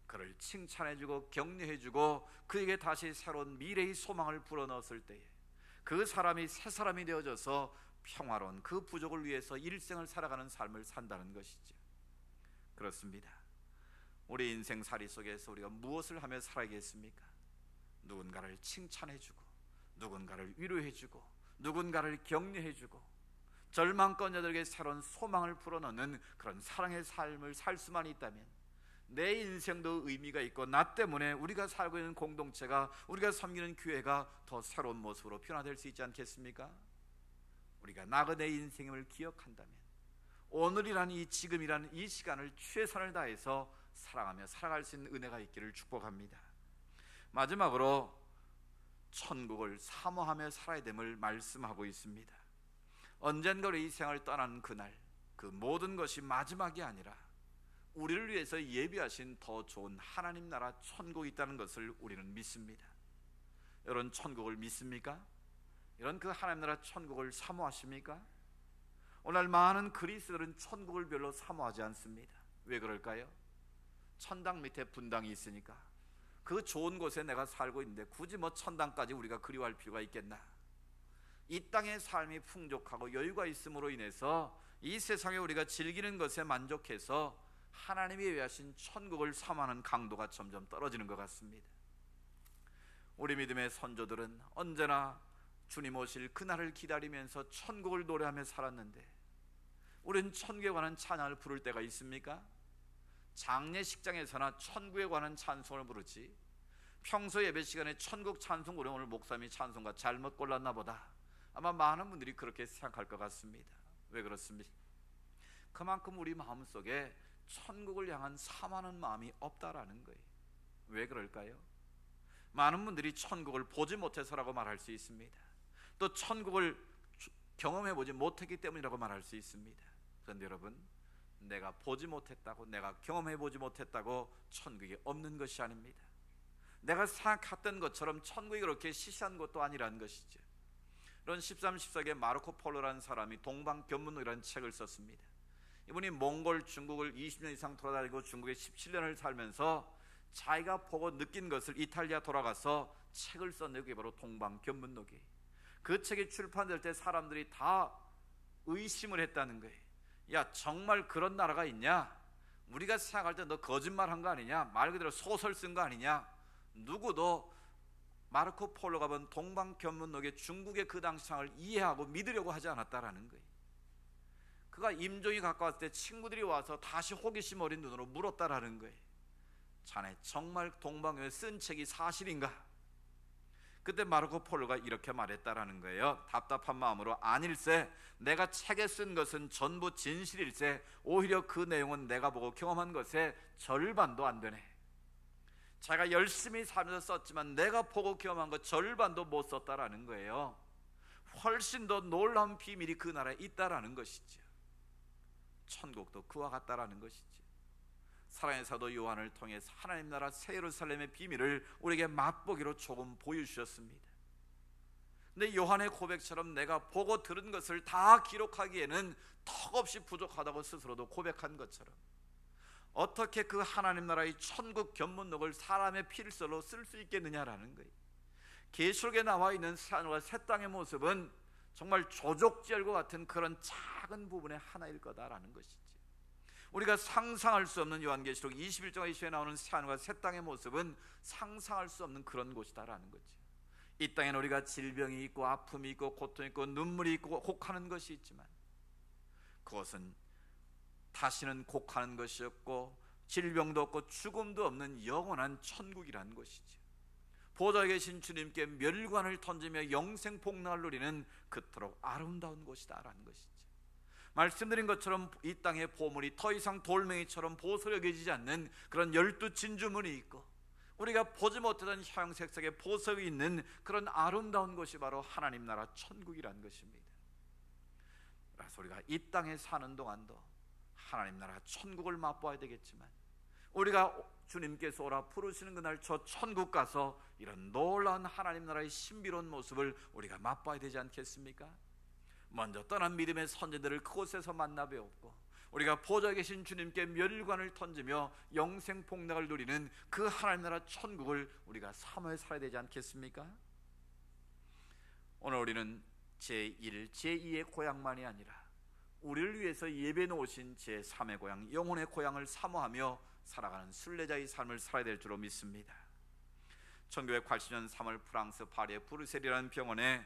그를 칭찬해주고 격려해주고 그에게 다시 새로운 미래의 소망을 불어넣었을 때에 그 사람이 새 사람이 되어져서 평화로운 그 부족을 위해서 일생을 살아가는 삶을 산다는 것이죠. 그렇습니다. 우리 인생살이 속에서 우리가 무엇을 하며 살아야겠습니까? 누군가를 칭찬해주고 누군가를 위로해주고 누군가를 격려해주고 절망권 여들에게 새로운 소망을 불어넣는 그런 사랑의 삶을 살 수만 있다면 내 인생도 의미가 있고 나 때문에 우리가 살고 있는 공동체가, 우리가 섬기는 교회가 더 새로운 모습으로 변화될 수 있지 않겠습니까? 우리가 나그네의 인생임을 기억한다면 오늘이라는 이 지금이라는 이 시간을 최선을 다해서 사랑하며 살아갈 수 있는 은혜가 있기를 축복합니다. 마지막으로 천국을 사모하며 살아야 됨을 말씀하고 있습니다. 언젠가 우리 이 생을 떠나는 그날, 그 모든 것이 마지막이 아니라 우리를 위해서 예비하신 더 좋은 하나님 나라 천국이 있다는 것을 우리는 믿습니다. 여러분, 천국을 믿습니까? 이런 그 하나님 나라 천국을 사모하십니까? 오늘 많은 그리스도인들은 천국을 별로 사모하지 않습니다. 왜 그럴까요? 천당 밑에 분당이 있으니까 그 좋은 곳에 내가 살고 있는데 굳이 뭐 천당까지 우리가 그리워할 필요가 있겠나? 이 땅의 삶이 풍족하고 여유가 있음으로 인해서 이 세상에 우리가 즐기는 것에 만족해서 하나님이 예비하신 천국을 사모하는 강도가 점점 떨어지는 것 같습니다. 우리 믿음의 선조들은 언제나 주님 오실 그날을 기다리면서 천국을 노래하며 살았는데 우리는 천국에 관한 찬양을 부를 때가 있습니까? 장례식장에서나 천국에 관한 찬송을 부르지 평소 예배 시간에 천국 찬송 부르면 오늘 목사님이 찬송가 잘못 골랐나 보다, 아마 많은 분들이 그렇게 생각할 것 같습니다. 왜 그렇습니까? 그만큼 우리 마음속에 천국을 향한 사모하는 마음이 없다라는 거예요. 왜 그럴까요? 많은 분들이 천국을 보지 못해서라고 말할 수 있습니다. 또 천국을 경험해보지 못했기 때문이라고 말할 수 있습니다. 그런데 여러분, 내가 보지 못했다고, 내가 경험해보지 못했다고 천국이 없는 것이 아닙니다. 내가 생각했던 것처럼 천국이 그렇게 시시한 것도 아니라는 것이죠. 이런 13, 14기에 마르코 폴로라는 사람이 동방견문록이라는 책을 썼습니다. 이분이 몽골 중국을 20년 이상 돌아다니고 중국에 17년을 살면서 자기가 보고 느낀 것을 이탈리아 돌아가서 책을 썼는데 그게 바로 동방견문록이에요. 그 책이 출판될 때 사람들이 다 의심을 했다는 거예요. 야, 정말 그런 나라가 있냐? 우리가 생각할 때 너 거짓말한 거 아니냐? 말 그대로 소설 쓴 거 아니냐? 누구도 마르코 폴로가 본 동방견문록의 중국의 그 당시 상을 이해하고 믿으려고 하지 않았다라는 거예요. 그가 임종이 가까웠을 때 친구들이 와서 다시 호기심 어린 눈으로 물었다라는 거예요. 자네 정말 동방에 쓴 책이 사실인가? 그때 마르코 폴로가 이렇게 말했다라는 거예요. 답답한 마음으로 아닐세, 내가 책에 쓴 것은 전부 진실일세, 오히려 그 내용은 내가 보고 경험한 것의 절반도 안 되네. 자기가 열심히 살면서 썼지만 내가 보고 경험한 것 절반도 못 썼다라는 거예요. 훨씬 더 놀라운 비밀이 그 나라에 있다라는 것이죠. 천국도 그와 같다라는 것이죠. 사랑의 사도 요한을 통해서 하나님 나라 새 예루살렘의 비밀을 우리에게 맛보기로 조금 보여주셨습니다. 근데 요한의 고백처럼 내가 보고 들은 것을 다 기록하기에는 턱없이 부족하다고 스스로도 고백한 것처럼, 어떻게 그 하나님 나라의 천국 견문록을 사람의 필설로 쓸 수 있겠느냐라는 거예요. 계시록에 나와 있는 하늘과 새 땅의 모습은 정말 조족지혈과 같은 그런 작은 부분의 하나일 거다라는 것이지. 우리가 상상할 수 없는 요한계시록 21장 20에 나오는 하늘과 새 땅의 모습은 상상할 수 없는 그런 곳이다라는 거지. 이 땅에는 우리가 질병이 있고 아픔이 있고 고통이 있고 눈물이 있고 곡하는 것이 있지만, 그것은 다시는 곡하는 것이 없고 질병도 없고 죽음도 없는 영원한 천국이라는 것이지. 보좌에 계신 주님께 멸관을 던지며 영생 복락을 누리는 그토록 아름다운 곳이다라는 것이지. 말씀드린 것처럼 이 땅의 보물이 더 이상 돌멩이처럼 보소리 여겨지지 않는 그런 12 진주문이 있고, 우리가 보지 못하던 형색색의 보석이 있는 그런 아름다운 곳이 바로 하나님 나라 천국이라는 것입니다. 그래서 우리가 이 땅에 사는 동안도 하나님 나라 천국을 맛보아야 되겠지만, 우리가 주님께서 오라 부르시는 그날 저 천국 가서 이런 놀라운 하나님 나라의 신비로운 모습을 우리가 맛봐야 되지 않겠습니까? 먼저 떠난 믿음의 선지자들을 그곳에서 만나 배웠고, 우리가 보좌에 계신 주님께 멸관을 던지며 영생 복락을 누리는 그 하나님 나라 천국을 우리가 사모해 살아야 되지 않겠습니까? 오늘 우리는 제1, 제2의 고향만이 아니라 우리를 위해서 예배 놓으신 제3의 고향, 영혼의 고향을 사모하며 살아가는 순례자의 삶을 살아야 될 줄로 믿습니다. 1980년 3월 프랑스 파리의 브루셀이라는 병원에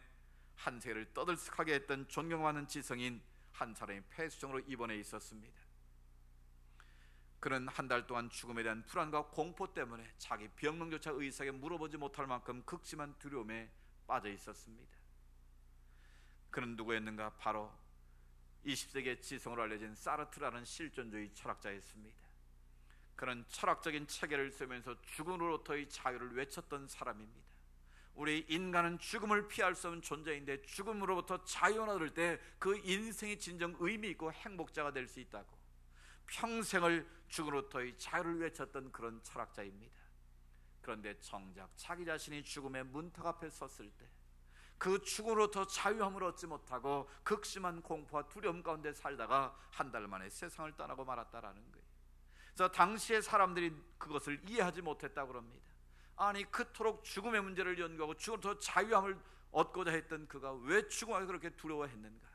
한 세계를 떠들썩하게 했던 존경받는 지성인 한 사람이 폐수종으로 입원해 있었습니다. 그는 한 달 동안 죽음에 대한 불안과 공포 때문에 자기 병명조차 의사에게 물어보지 못할 만큼 극심한 두려움에 빠져 있었습니다. 그는 누구였는가? 바로 20세기의 지성으로 알려진 사르트라는 실존주의 철학자였습니다. 그는 철학적인 체계를 쓰면서 죽음으로부터의 자유를 외쳤던 사람입니다. 우리 인간은 죽음을 피할 수 없는 존재인데, 죽음으로부터 자유를 얻을 때 그 인생이 진정 의미 있고 행복자가 될 수 있다고 평생을 죽음으로부터의 자유를 외쳤던 그런 철학자입니다. 그런데 정작 자기 자신이 죽음의 문턱 앞에 섰을 때 그 죽음으로부터 자유함을 얻지 못하고 극심한 공포와 두려움 가운데 살다가 한 달 만에 세상을 떠나고 말았다라는 거예요. 그래서 당시의 사람들이 그것을 이해하지 못했다고 합니다. 아니, 그토록 죽음의 문제를 연구하고 죽음으로부터 자유함을 얻고자 했던 그가 왜 죽음을 그렇게 두려워했는가?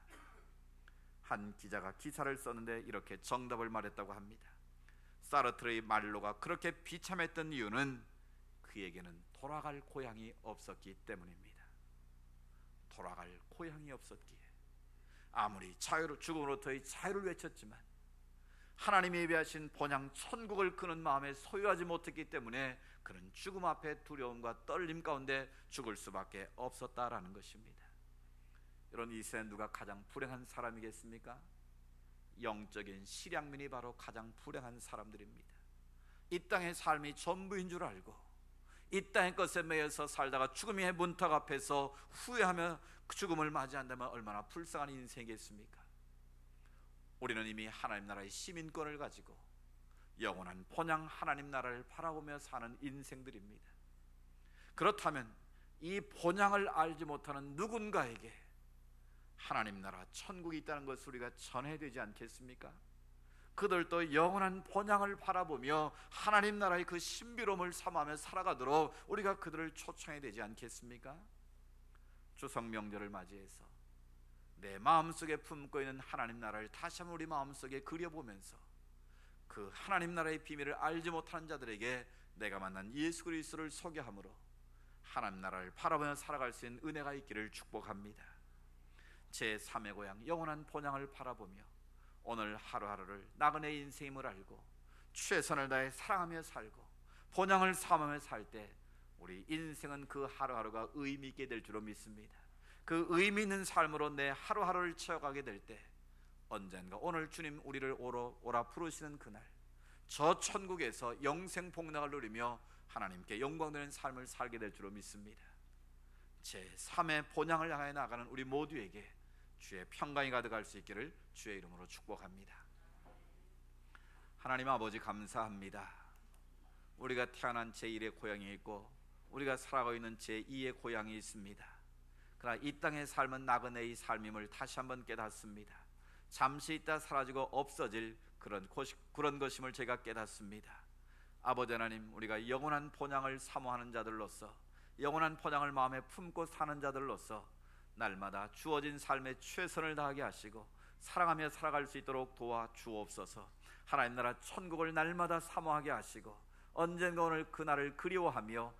한 기자가 기사를 썼는데 이렇게 정답을 말했다고 합니다. 사르트르의 말로가 그렇게 비참했던 이유는 그에게는 돌아갈 고향이 없었기 때문입니다. 돌아갈 고향이 없었기에 아무리 죽음으로부터의 자유를 외쳤지만 하나님이 예비하신 본향 천국을 그는 마음에 소유하지 못했기 때문에 그는 죽음 앞에 두려움과 떨림 가운데 죽을 수밖에 없었다라는 것입니다. 여러분, 이 세상에 누가 가장 불행한 사람이겠습니까? 영적인 실향민이 바로 가장 불행한 사람들입니다. 이 땅의 삶이 전부인 줄 알고 이 땅의 것에 매여서 살다가 죽음의 문턱 앞에서 후회하며 죽음을 맞이한다면 얼마나 불쌍한 인생이겠습니까? 우리는 이미 하나님 나라의 시민권을 가지고 영원한 본향 하나님 나라를 바라보며 사는 인생들입니다. 그렇다면 이 본향을 알지 못하는 누군가에게 하나님 나라 천국이 있다는 것을 우리가 전해야 되지 않겠습니까? 그들도 영원한 본향을 바라보며 하나님 나라의 그 신비로움을 삼아며 살아가도록 우리가 그들을 초청해야 되지 않겠습니까? 추석 명절을 맞이해서 내 마음속에 품고 있는 하나님 나라를 다시 한번 우리 마음속에 그려보면서 그 하나님 나라의 비밀을 알지 못하는 자들에게 내가 만난 예수 그리스도를 소개함으로 하나님 나라를 바라보며 살아갈 수 있는 은혜가 있기를 축복합니다. 제3의 고향, 영원한 본향을 바라보며 오늘 하루하루를 나그네 인생임을 알고 최선을 다해 사랑하며 살고 본향을 삼으며 살 때 우리 인생은 그 하루하루가 의미 있게 될 줄로 믿습니다. 그 의미 있는 삶으로 내 하루하루를 채워가게 될 때 언젠가 오늘 주님 우리를 오라 부르시는 그날 저 천국에서 영생 복락을 누리며 하나님께 영광되는 삶을 살게 될 줄로 믿습니다. 제3의 본향을 향해 나가는 우리 모두에게 주의 평강이 가득할 수 있기를 주의 이름으로 축복합니다. 하나님 아버지 감사합니다. 우리가 태어난 제1의 고향이 있고 우리가 살아가고 있는 제2의 고향이 있습니다. 그러나 이 땅의 삶은 나그네의 삶임을 다시 한번 깨닫습니다. 잠시 있다 사라지고 없어질 그런 것임을 제가 깨닫습니다. 아버지 하나님, 우리가 영원한 본향을 사모하는 자들로서, 영원한 본향을 마음에 품고 사는 자들로서 날마다 주어진 삶에 최선을 다하게 하시고 사랑하며 살아갈 수 있도록 도와 주옵소서. 하나님 나라 천국을 날마다 사모하게 하시고 언젠가 오늘 그날을 그리워하며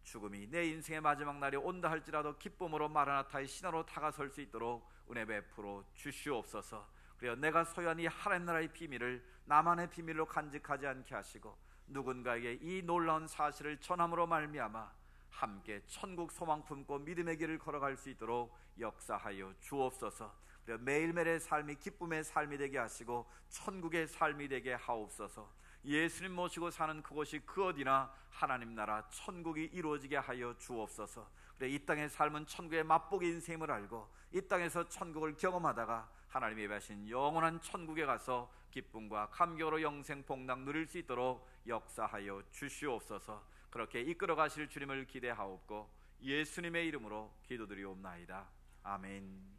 죽음이 내 인생의 마지막 날이 온다 할지라도 기쁨으로 마라나타의 신화로 다가설 수 있도록 은혜 베풀어 주시옵소서. 그리고 내가 소유한 이 하나님 나라의 비밀을 나만의 비밀로 간직하지 않게 하시고 누군가에게 이 놀라운 사실을 전함으로 말미암아 함께 천국 소망 품고 믿음의 길을 걸어갈 수 있도록 역사하여 주옵소서. 그리고 매일매일의 삶이 기쁨의 삶이 되게 하시고 천국의 삶이 되게 하옵소서. 예수님 모시고 사는 그곳이 그 어디나 하나님 나라 천국이 이루어지게 하여 주옵소서. 그래, 이 땅의 삶은 천국의 맛보기 인생임을 알고 이 땅에서 천국을 경험하다가 하나님이 예배하신 영원한 천국에 가서 기쁨과 감격으로 영생 복락 누릴 수 있도록 역사하여 주시옵소서. 그렇게 이끌어 가실 주님을 기대하옵고 예수님의 이름으로 기도드리옵나이다. 아멘.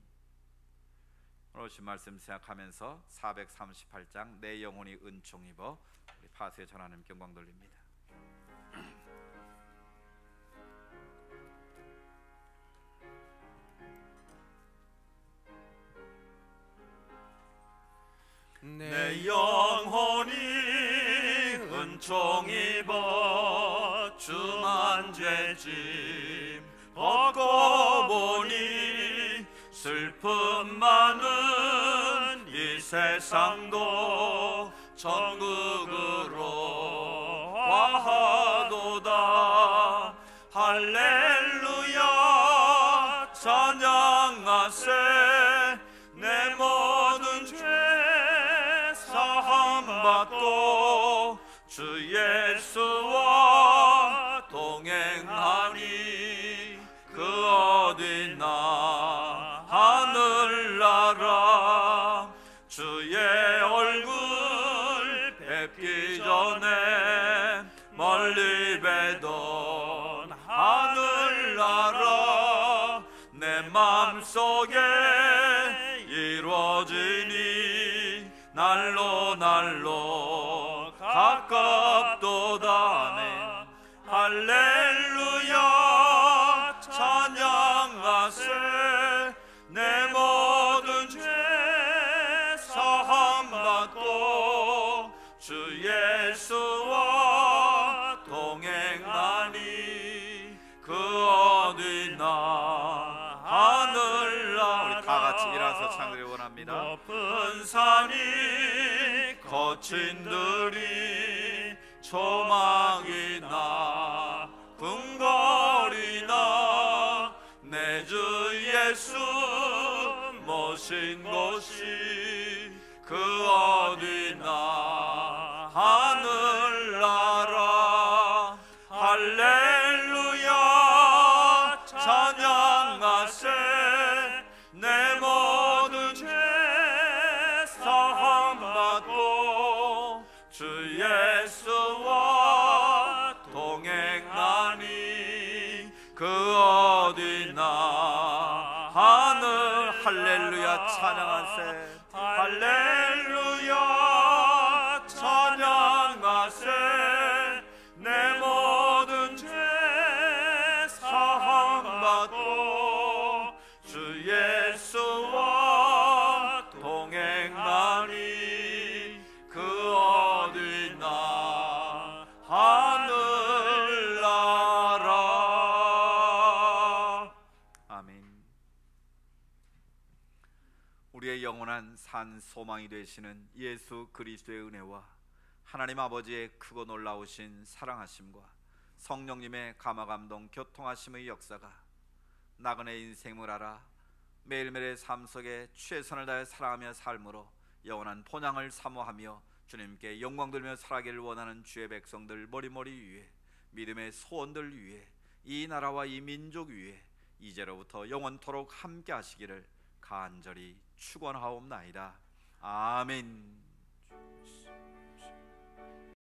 오늘 오신 말씀 생각하면서 438장 내 영혼이 은총 입어 우리 파수의 전하나님 경광 돌립니다. 내 영혼이 은총 입어 주만 죄짐 벗고 보니 슬픔 많은 이 세상도 천국으로 화하도다. 할렐루야 찬양하세. 내 모든 죄 사함받고 주 예수와 동행하니 그 어디나 하늘나라. 주의 얼굴 뵙기 전에 멀리 뵈던 하늘나라. 내 맘속에 이루어지니 날로 날로 가깝도다. 아멘. 할렐루야 찬양하세. 내 모든 죄 사함받고 주 예수와 동행하니 그 어디나 하늘나라. 우리 다 같이 일어나서 찬양을 원합니다. 높은 산이 거친 들이 조망이나 궁궐이나 내 주 예수 모신 곳이 그 어디나 하늘나라. 할렐루야 찬양하세. 내 모든 죄 사함받고 주 예수와 동행하니 그 어디나 하늘. 할렐루야 찬양하세. 할렐루야 찬양하세. 내 모든 죄 사함받고 주 예수와 동행하니 그 어디나 하늘나라. 아멘. 우리의 영원한 산 소망이 되시는 예수 그리스도의 은혜와 하나님 아버지의 크고 놀라우신 사랑하심과 성령님의 감화감동 교통하심의 역사가 나그네 인생을 알아 매일매일의 삶 속에 최선을 다해 살아가며 삶으로 영원한 본향을 사모하며 주님께 영광 돌며 살아가기를 원하는 주의 백성들 머리머리 위에 믿음의 소원들 위에 이 나라와 이 민족 위에 이제로부터 영원토록 함께 하시기를 간절히 축원하옵나이다. 아멘.